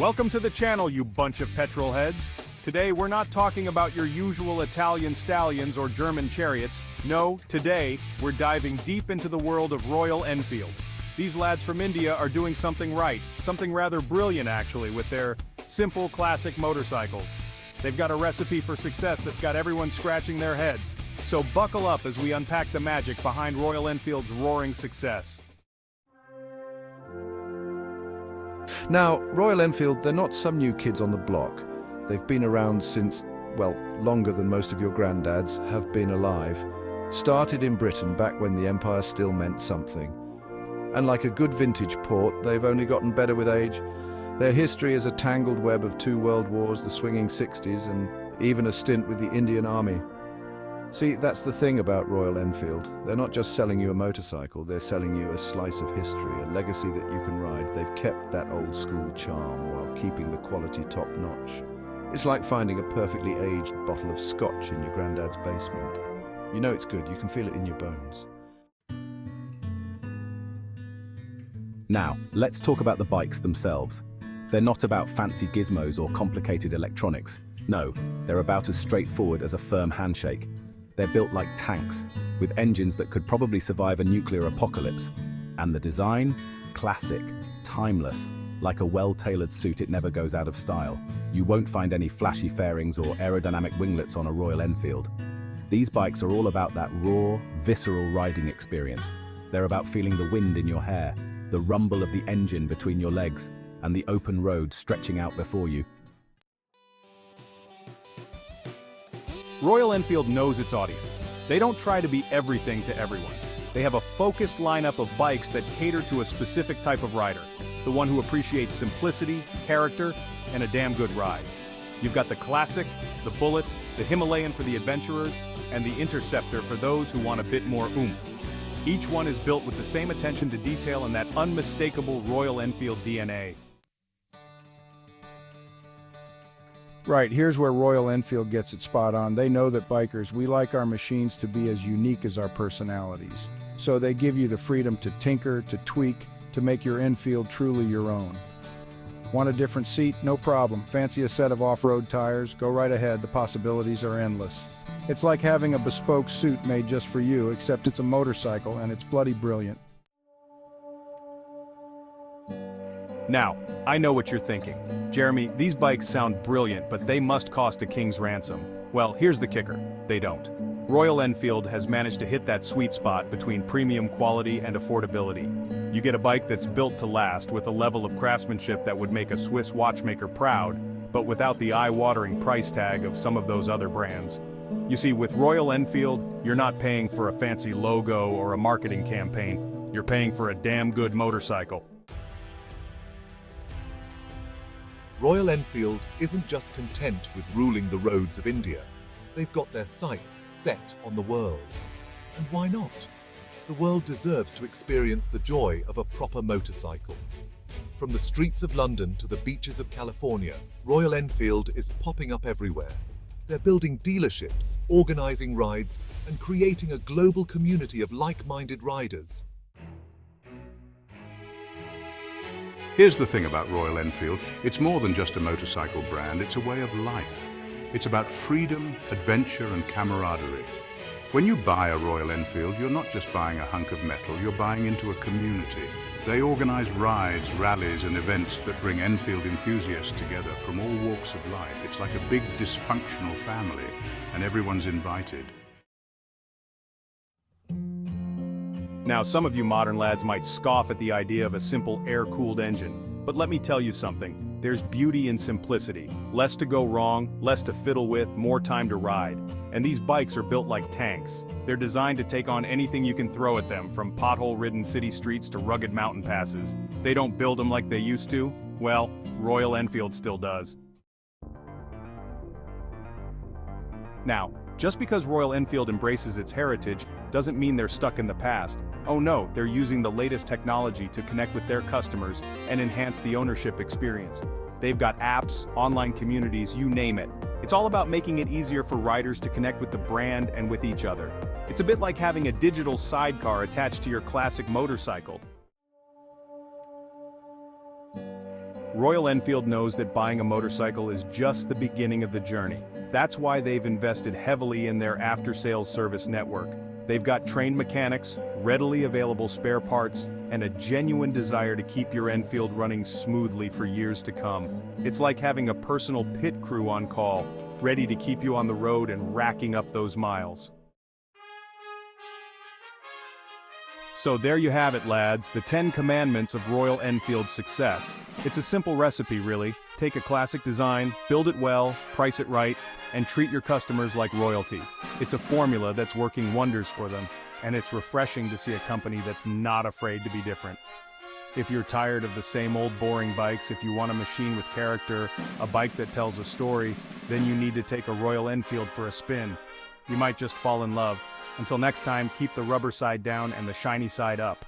Welcome to the channel, you bunch of petrol heads. Today we're not talking about your usual Italian stallions or German chariots. No, today we're diving deep into the world of Royal Enfield. These lads from India are doing something right, something rather brilliant actually, with their simple classic motorcycles. They've got a recipe for success that's got everyone scratching their heads. So buckle up as we unpack the magic behind Royal Enfield's roaring success. Now, Royal Enfield, they're not some new kids on the block. They've been around since, well, longer than most of your granddads have been alive. Started in Britain back when the empire still meant something. And like a good vintage port, they've only gotten better with age. Their history is a tangled web of 2 world wars, the swinging 60s, and even a stint with the Indian Army. See, that's the thing about Royal Enfield. They're not just selling you a motorcycle, they're selling you a slice of history, a legacy that you can ride. They've kept that old school charm while keeping the quality top notch. It's like finding a perfectly aged bottle of scotch in your granddad's basement. You know it's good, you can feel it in your bones. Now, let's talk about the bikes themselves. They're not about fancy gizmos or complicated electronics. No, they're about as straightforward as a firm handshake. They're built like tanks, with engines that could probably survive a nuclear apocalypse. And the design? Classic, timeless. Like a well-tailored suit, it never goes out of style. You won't find any flashy fairings or aerodynamic winglets on a Royal Enfield. These bikes are all about that raw, visceral riding experience. They're about feeling the wind in your hair, the rumble of the engine between your legs, and the open road stretching out before you. Royal Enfield knows its audience. They don't try to be everything to everyone. They have a focused lineup of bikes that cater to a specific type of rider, the one who appreciates simplicity, character, and a damn good ride. You've got the Classic, the Bullet, the Himalayan for the adventurers, and the Interceptor for those who want a bit more oomph. Each one is built with the same attention to detail and that unmistakable Royal Enfield DNA. Right, here's where Royal Enfield gets it spot on. They know that bikers, we like our machines to be as unique as our personalities. So they give you the freedom to tinker, to tweak, to make your Enfield truly your own. Want a different seat? No problem. Fancy a set of off-road tires? Go right ahead, the possibilities are endless. It's like having a bespoke suit made just for you, except it's a motorcycle and it's bloody brilliant. Now, I know what you're thinking. Jeremy, these bikes sound brilliant, but they must cost a king's ransom. Well, here's the kicker. They don't. Royal Enfield has managed to hit that sweet spot between premium quality and affordability. You get a bike that's built to last with a level of craftsmanship that would make a Swiss watchmaker proud, but without the eye-watering price tag of some of those other brands. You see, with Royal Enfield, you're not paying for a fancy logo or a marketing campaign. You're paying for a damn good motorcycle. Royal Enfield isn't just content with ruling the roads of India. They've got their sights set on the world. And why not? The world deserves to experience the joy of a proper motorcycle. From the streets of London to the beaches of California, Royal Enfield is popping up everywhere. They're building dealerships, organizing rides, and creating a global community of like-minded riders. Here's the thing about Royal Enfield, it's more than just a motorcycle brand, it's a way of life. It's about freedom, adventure and camaraderie. When you buy a Royal Enfield, you're not just buying a hunk of metal, you're buying into a community. They organize rides, rallies and events that bring Enfield enthusiasts together from all walks of life. It's like a big dysfunctional family and everyone's invited. Now, some of you modern lads might scoff at the idea of a simple air-cooled engine, but let me tell you something. There's beauty in simplicity. Less to go wrong, less to fiddle with, more time to ride. And these bikes are built like tanks. They're designed to take on anything you can throw at them, from pothole-ridden city streets to rugged mountain passes. They don't build them like they used to. Well, Royal Enfield still does. Now, just because Royal Enfield embraces its heritage doesn't mean they're stuck in the past. Oh no, they're using the latest technology to connect with their customers and enhance the ownership experience. They've got apps, online communities, you name it. It's all about making it easier for riders to connect with the brand and with each other. It's a bit like having a digital sidecar attached to your classic motorcycle. Royal Enfield knows that buying a motorcycle is just the beginning of the journey. That's why they've invested heavily in their after-sales service network. They've got trained mechanics, readily available spare parts, and a genuine desire to keep your Enfield running smoothly for years to come. It's like having a personal pit crew on call, ready to keep you on the road and racking up those miles. So there you have it, lads, the 10 commandments of Royal Enfield's success. It's a simple recipe, really. Take a classic design, build it well, price it right, and treat your customers like royalty. It's a formula that's working wonders for them, and it's refreshing to see a company that's not afraid to be different. If you're tired of the same old boring bikes, if you want a machine with character, a bike that tells a story, then you need to take a Royal Enfield for a spin. You might just fall in love. Until next time, keep the rubber side down and the shiny side up.